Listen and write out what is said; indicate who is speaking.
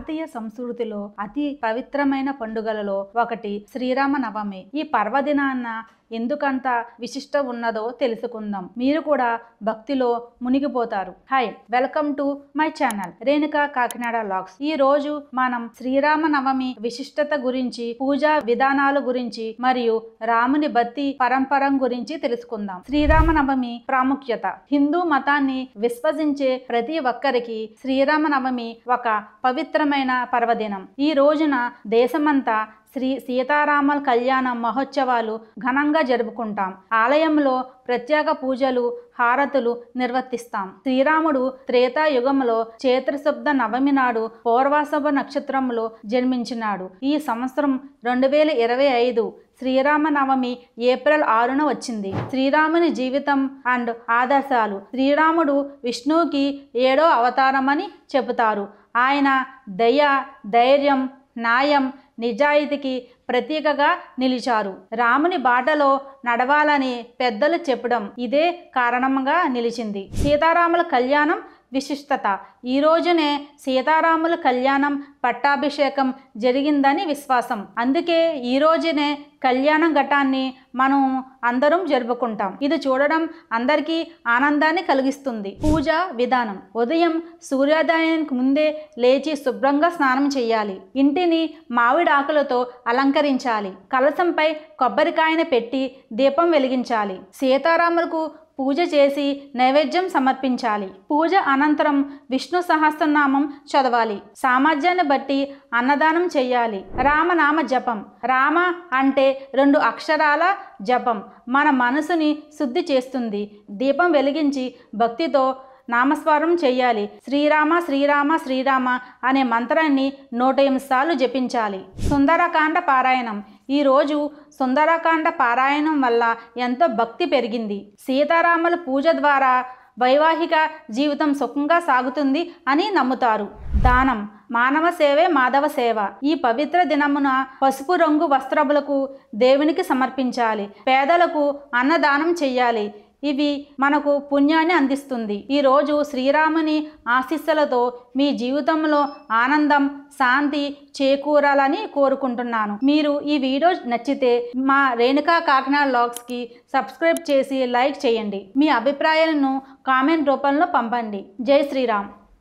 Speaker 1: భారతీయ సంస్కృతిలో అతి పవిత్రమైన పండుగలలో ఒకటి శ్రీరామనవమి. ఈ పర్వదినాన్న ఎందుకంత విశిష్ట ఉన్నదో తెలుసుకుందాం. మీరు కూడా భక్తిలో మునిగిపోతారు. Hi, welcome to my channel Renuka Kakinada vlogs. ఈ రోజు మనం శ్రీరామనవమి విశిష్టత గురించి, పూజా విధానాల గురించి మరియు రాముని భక్తి పరంపర గురించి తెలుసుకుందాం. శ్రీరామనవమి ప్రాముఖ్యత. హిందూ మతాన్ని విశ్వసించే ప్రతి ఒక్కరికి శ్రీరామనవమి ఒక పవిత్రమైన పర్వదినం. ఈ రోజున దేశమంతా శ్రీ సీతారాముల కళ్యాణ మహోత్సవాలు ఘనంగా జరుపుకుంటాం. ఆలయంలో ప్రత్యేక పూజలు, హారతులు నిర్వర్తిస్తాం. శ్రీరాముడు త్రేతాయుగంలో చైత్రశుద్ధ నవమి నాడు పూర్వాషాఢ నక్షత్రంలో జన్మించినాడు. ఈ సంవత్సరం 2025 శ్రీరామనవమి ఏప్రిల్ 6న వచ్చింది. శ్రీరాముని జీవితం అండ్ ఆదర్శాలు. శ్రీరాముడు విష్ణువుకి 7వ అవతారమని చెబుతారు. ఆయన దయ, ధైర్యం, న్యాయం, నిజాయితీకి ప్రతీకగా నిలిచారు. రాముని బాటలో నడవాలని పెద్దలు చెప్పడం ఇదే కారణంగా నిలిచింది. సీతారాముల కళ్యాణం విశిష్టత. ఈ రోజునే సీతారాముల కళ్యాణం పట్టాభిషేకం జరిగిందని విశ్వాసం. అందుకే ఈ రోజునే కళ్యాణ ఘట్టాన్ని మనం అందరం జరుపుకుంటాం. ఇది చూడడం అందరికీ ఆనందాన్ని కలిగిస్తుంది. పూజా విధానం. ఉదయం సూర్యోదయానికి ముందే లేచి శుభ్రంగా స్నానం చేయాలి. ఇంటిని మామిడి ఆకులతో అలంకరించాలి. కలశంపై కొబ్బరికాయను పెట్టి దీపం వెలిగించాలి. సీతారాములకు పూజ చేసి నైవేద్యం సమర్పించాలి. పూజ అనంతరం విష్ణు సహస్రనామం చదవాలి. సామర్థ్యాన్ని బట్టి అన్నదానం చేయాలి. రామనామ జపం. రామ అంటే 2 అక్షరాల జపం మన మనసుని శుద్ధి చేస్తుంది. దీపం వెలిగించి భక్తితో నామస్మరణం చేయాలి. శ్రీరామ శ్రీరామ శ్రీరామ అనే మంత్రాన్ని 108 సార్లు జపించాలి. సుందరకాండ పారాయణం. ఈరోజు సుందరకాండ పారాయణం వల్ల ఎంతో భక్తి పెరిగింది. సీతారాముల పూజ ద్వారా వైవాహిక జీవితం సుఖంగా సాగుతుంది అని నమ్ముతారు. దానం. మానవ సేవే మాధవ సేవ. ఈ పవిత్ర దినమున పసుపు రంగు వస్త్రములకు దేవునికి సమర్పించాలి. పేదలకు అన్నదానం చెయ్యాలి. ఇవి మనకు పుణ్యాన్ని అందిస్తుంది. ఈరోజు శ్రీరాముని ఆశీస్సులతో మీ జీవితంలో ఆనందం, శాంతి చేకూరాలని కోరుకుంటున్నాను. మీరు ఈ వీడియో నచ్చితే మా రేణుకా కాకినాడ వ్లాగ్స్కి సబ్స్క్రైబ్ చేసి లైక్ చేయండి. మీ అభిప్రాయాలను కామెంట్ రూపంలో పంపండి. జై శ్రీరామ్.